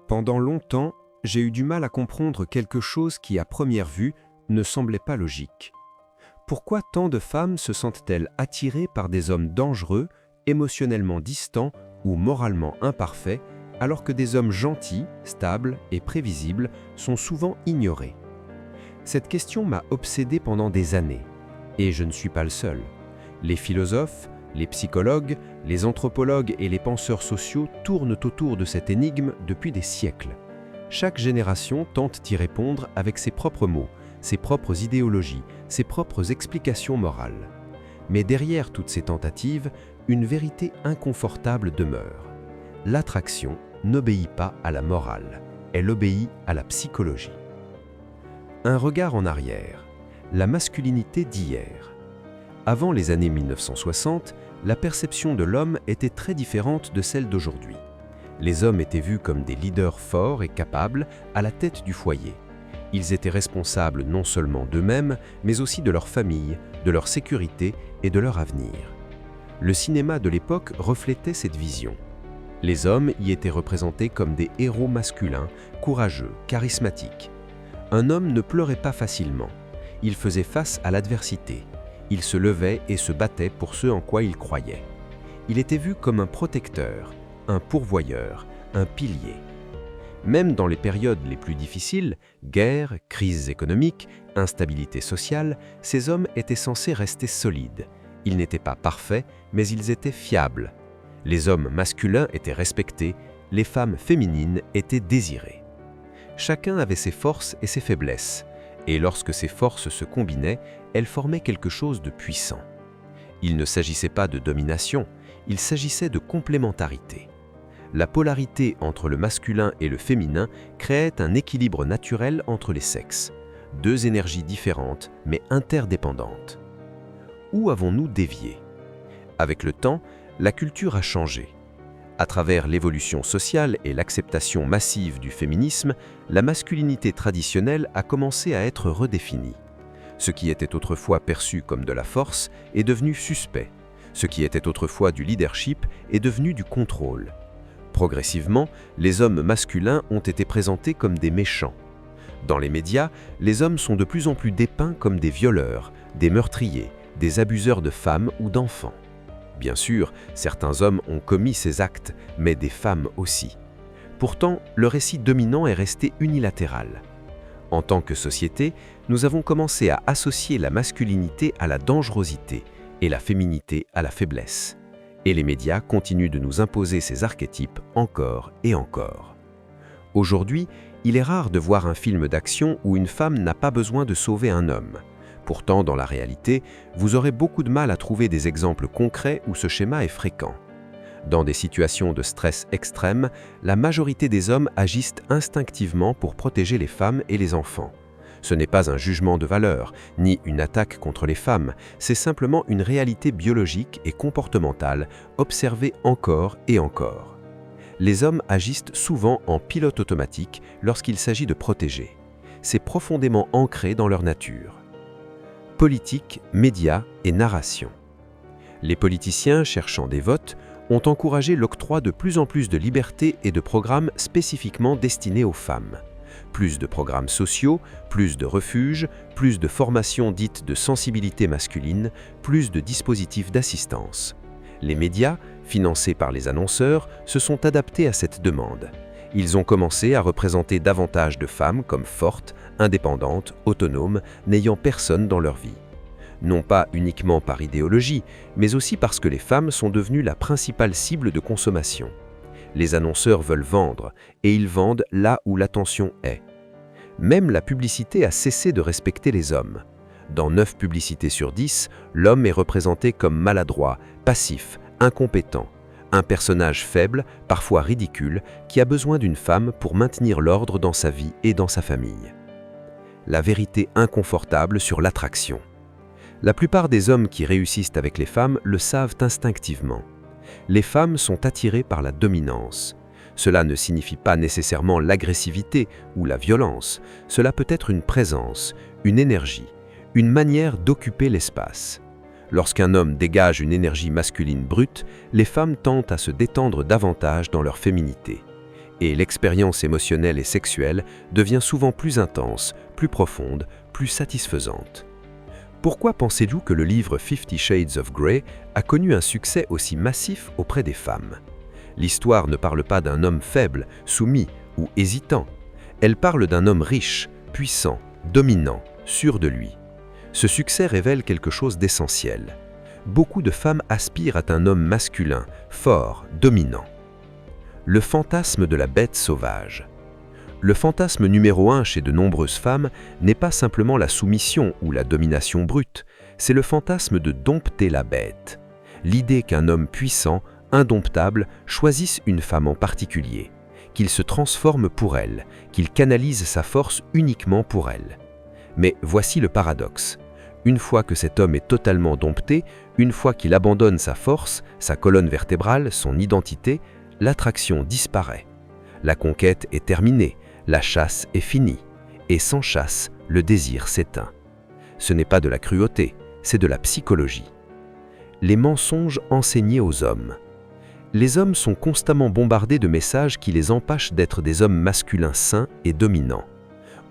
Pendant longtemps, j'ai eu du mal à comprendre quelque chose qui, à première vue, ne semblait pas logique. Pourquoi tant de femmes se sentent-elles attirées par des hommes dangereux, émotionnellement distants ou moralement imparfaits, alors que des hommes gentils, stables et prévisibles sont souvent ignorés? Cette question m'a obsédé pendant des années, et je ne suis pas le seul. Les philosophes, les psychologues, les anthropologues et les penseurs sociaux tournent autour de cette énigme depuis des siècles. Chaque génération tente d'y répondre avec ses propres mots, ses propres idéologies, ses propres explications morales. Mais derrière toutes ces tentatives, une vérité inconfortable demeure. L'attraction n'obéit pas à la morale, elle obéit à la psychologie. Un regard en arrière, la masculinité d'hier. Avant les années 1960, la perception de l'homme était très différente de celle d'aujourd'hui. Les hommes étaient vus comme des leaders forts et capables à la tête du foyer. Ils étaient responsables non seulement d'eux-mêmes, mais aussi de leur famille, de leur sécurité et de leur avenir. Le cinéma de l'époque reflétait cette vision. Les hommes y étaient représentés comme des héros masculins, courageux, charismatiques. Un homme ne pleurait pas facilement. Il faisait face à l'adversité. Il se levait et se battait pour ce en quoi il croyait. Il était vu comme un protecteur, un pourvoyeur, un pilier. Même dans les périodes les plus difficiles, guerre, crises économiques, instabilité sociale, ces hommes étaient censés rester solides. Ils n'étaient pas parfaits, mais ils étaient fiables. Les hommes masculins étaient respectés, les femmes féminines étaient désirées. Chacun avait ses forces et ses faiblesses, et lorsque ces forces se combinaient, elles formaient quelque chose de puissant. Il ne s'agissait pas de domination, il s'agissait de complémentarité. La polarité entre le masculin et le féminin créait un équilibre naturel entre les sexes, deux énergies différentes mais interdépendantes. Où avons-nous dévié? Avec le temps, la culture a changé. À travers l'évolution sociale et l'acceptation massive du féminisme, la masculinité traditionnelle a commencé à être redéfinie. Ce qui était autrefois perçu comme de la force est devenu suspect. Ce qui était autrefois du leadership est devenu du contrôle. Progressivement, les hommes masculins ont été présentés comme des méchants. Dans les médias, les hommes sont de plus en plus dépeints comme des violeurs, des meurtriers, des abuseurs de femmes ou d'enfants. Bien sûr, certains hommes ont commis ces actes, mais des femmes aussi. Pourtant, le récit dominant est resté unilatéral. En tant que société, nous avons commencé à associer la masculinité à la dangerosité et la féminité à la faiblesse. Et les médias continuent de nous imposer ces archétypes encore et encore. Aujourd'hui, il est rare de voir un film d'action où une femme n'a pas besoin de sauver un homme. Pourtant, dans la réalité, vous aurez beaucoup de mal à trouver des exemples concrets où ce schéma est fréquent. Dans des situations de stress extrême, la majorité des hommes agissent instinctivement pour protéger les femmes et les enfants. Ce n'est pas un jugement de valeur, ni une attaque contre les femmes, c'est simplement une réalité biologique et comportementale observée encore et encore. Les hommes agissent souvent en pilote automatique lorsqu'il s'agit de protéger. C'est profondément ancré dans leur nature. Politique, médias et narration. Les politiciens cherchant des votes ont encouragé l'octroi de plus en plus de libertés et de programmes spécifiquement destinés aux femmes. Plus de programmes sociaux, plus de refuges, plus de formations dites de sensibilité masculine, plus de dispositifs d'assistance. Les médias, financés par les annonceurs, se sont adaptés à cette demande. Ils ont commencé à représenter davantage de femmes comme fortes, indépendantes, autonomes, n'ayant personne dans leur vie. Non pas uniquement par idéologie, mais aussi parce que les femmes sont devenues la principale cible de consommation. Les annonceurs veulent vendre, et ils vendent là où l'attention est. Même la publicité a cessé de respecter les hommes. Dans 9 publicités sur 10, l'homme est représenté comme maladroit, passif, incompétent. Un personnage faible, parfois ridicule, qui a besoin d'une femme pour maintenir l'ordre dans sa vie et dans sa famille. La vérité inconfortable sur l'attraction. La plupart des hommes qui réussissent avec les femmes le savent instinctivement. Les femmes sont attirées par la dominance. Cela ne signifie pas nécessairement l'agressivité ou la violence. Cela peut être une présence, une énergie, une manière d'occuper l'espace. Lorsqu'un homme dégage une énergie masculine brute, les femmes tentent à se détendre davantage dans leur féminité. et l'expérience émotionnelle et sexuelle devient souvent plus intense, plus profonde, plus satisfaisante. Pourquoi pensez-vous que le livre 50 Shades of Grey a connu un succès aussi massif auprès des femmes? L'histoire ne parle pas d'un homme faible, soumis ou hésitant. Elle parle d'un homme riche, puissant, dominant, sûr de lui. Ce succès révèle quelque chose d'essentiel. Beaucoup de femmes aspirent à un homme masculin, fort, dominant. Le fantasme de la bête sauvage. Le fantasme numéro 1 chez de nombreuses femmes n'est pas simplement la soumission ou la domination brute, c'est le fantasme de dompter la bête. L'idée qu'un homme puissant, indomptable, choisisse une femme en particulier, qu'il se transforme pour elle, qu'il canalise sa force uniquement pour elle. Mais voici le paradoxe. Une fois que cet homme est totalement dompté, une fois qu'il abandonne sa force, sa colonne vertébrale, son identité, l'attraction disparaît. La conquête est terminée, la chasse est finie, et sans chasse, le désir s'éteint. Ce n'est pas de la cruauté, c'est de la psychologie. Les mensonges enseignés aux hommes. Les hommes sont constamment bombardés de messages qui les empêchent d'être des hommes masculins sains et dominants.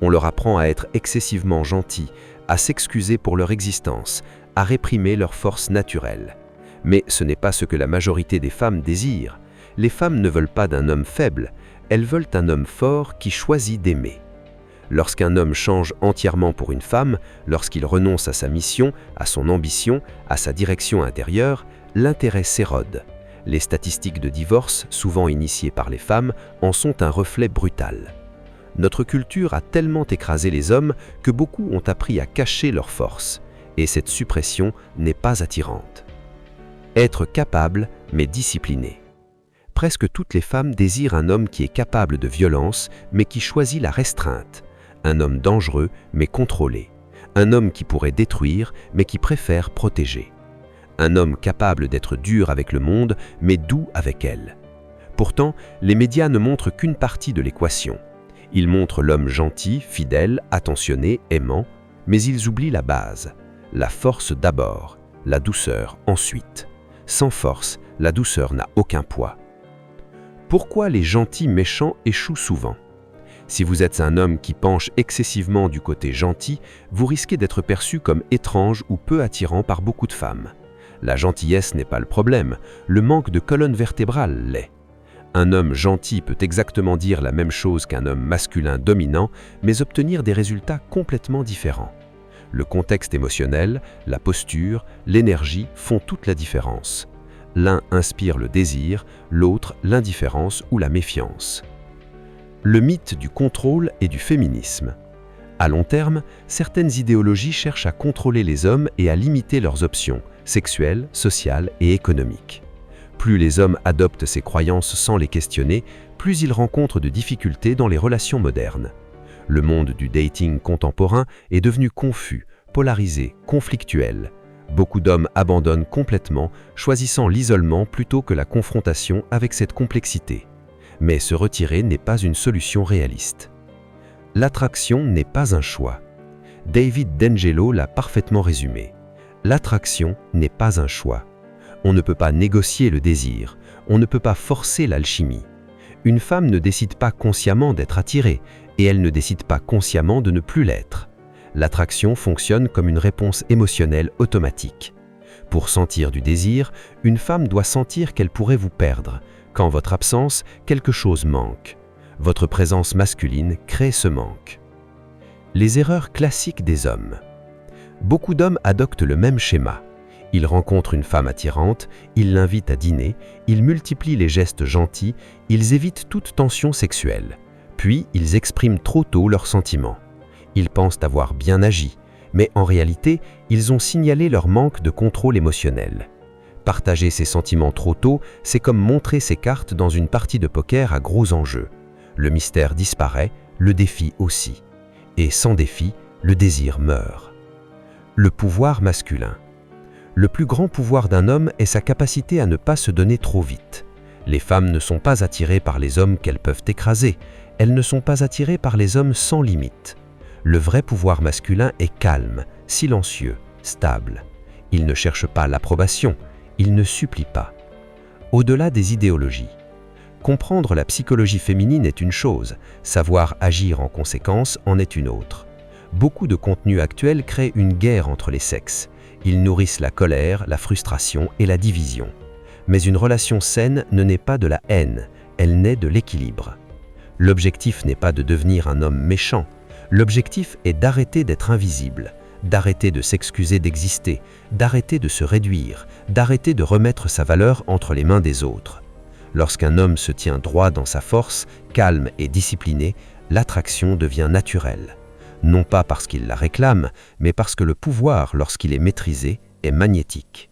On leur apprend à être excessivement gentils, à s'excuser pour leur existence, à réprimer leur force naturelle. Mais ce n'est pas ce que la majorité des femmes désirent. Les femmes ne veulent pas d'un homme faible, elles veulent un homme fort qui choisit d'aimer. Lorsqu'un homme change entièrement pour une femme, lorsqu'il renonce à sa mission, à son ambition, à sa direction intérieure, l'intérêt s'érode. Les statistiques de divorce, souvent initiées par les femmes, en sont un reflet brutal. Notre culture a tellement écrasé les hommes que beaucoup ont appris à cacher leur force, et cette suppression n'est pas attirante. Être capable, mais discipliné. Presque toutes les femmes désirent un homme qui est capable de violence, mais qui choisit la restreinte. Un homme dangereux, mais contrôlé. Un homme qui pourrait détruire, mais qui préfère protéger. Un homme capable d'être dur avec le monde, mais doux avec elle. Pourtant, les médias ne montrent qu'une partie de l'équation. Ils montrent l'homme gentil, fidèle, attentionné, aimant, mais ils oublient la base. La force d'abord, la douceur ensuite. Sans force, la douceur n'a aucun poids. Pourquoi les gentils méchants échouent souvent? Si vous êtes un homme qui penche excessivement du côté gentil, vous risquez d'être perçu comme étrange ou peu attirant par beaucoup de femmes. La gentillesse n'est pas le problème, le manque de colonne vertébrale l'est. Un homme gentil peut exactement dire la même chose qu'un homme masculin dominant, mais obtenir des résultats complètement différents. Le contexte émotionnel, la posture, l'énergie font toute la différence. L'un inspire le désir, l'autre l'indifférence ou la méfiance. Le mythe du contrôle et du féminisme. À long terme, certaines idéologies cherchent à contrôler les hommes et à limiter leurs options sexuelles, sociales et économiques. Plus les hommes adoptent ces croyances sans les questionner, plus ils rencontrent de difficultés dans les relations modernes. Le monde du dating contemporain est devenu confus, polarisé, conflictuel. Beaucoup d'hommes abandonnent complètement, choisissant l'isolement plutôt que la confrontation avec cette complexité. Mais se retirer n'est pas une solution réaliste. L'attraction n'est pas un choix. David D'Angelo l'a parfaitement résumé. L'attraction n'est pas un choix. On ne peut pas négocier le désir, on ne peut pas forcer l'alchimie. Une femme ne décide pas consciemment d'être attirée, et elle ne décide pas consciemment de ne plus l'être. L'attraction fonctionne comme une réponse émotionnelle automatique. Pour sentir du désir, une femme doit sentir qu'elle pourrait vous perdre. Qu'en votre absence, quelque chose manque. Votre présence masculine crée ce manque. Les erreurs classiques des hommes. Beaucoup d'hommes adoptent le même schéma. Ils rencontrent une femme attirante, ils l'invitent à dîner, ils multiplient les gestes gentils, ils évitent toute tension sexuelle. Puis, ils expriment trop tôt leurs sentiments. Ils pensent avoir bien agi, mais en réalité, ils ont signalé leur manque de contrôle émotionnel. Partager ses sentiments trop tôt, c'est comme montrer ses cartes dans une partie de poker à gros enjeux. Le mystère disparaît, le défi aussi. Et sans défi, le désir meurt. Le pouvoir masculin. Le plus grand pouvoir d'un homme est sa capacité à ne pas se donner trop vite. Les femmes ne sont pas attirées par les hommes qu'elles peuvent écraser, elles ne sont pas attirées par les hommes sans limite. Le vrai pouvoir masculin est calme, silencieux, stable. Il ne cherche pas l'approbation, il ne supplie pas. Au-delà des idéologies. Comprendre la psychologie féminine est une chose, savoir agir en conséquence en est une autre. Beaucoup de contenus actuels créent une guerre entre les sexes. Ils nourrissent la colère, la frustration et la division. Mais une relation saine ne naît pas de la haine, elle naît de l'équilibre. L'objectif n'est pas de devenir un homme méchant, l'objectif est d'arrêter d'être invisible, d'arrêter de s'excuser d'exister, d'arrêter de se réduire, d'arrêter de remettre sa valeur entre les mains des autres. Lorsqu'un homme se tient droit dans sa force, calme et discipliné, l'attraction devient naturelle. Non pas parce qu'il la réclame, mais parce que le pouvoir, lorsqu'il est maîtrisé, est magnétique.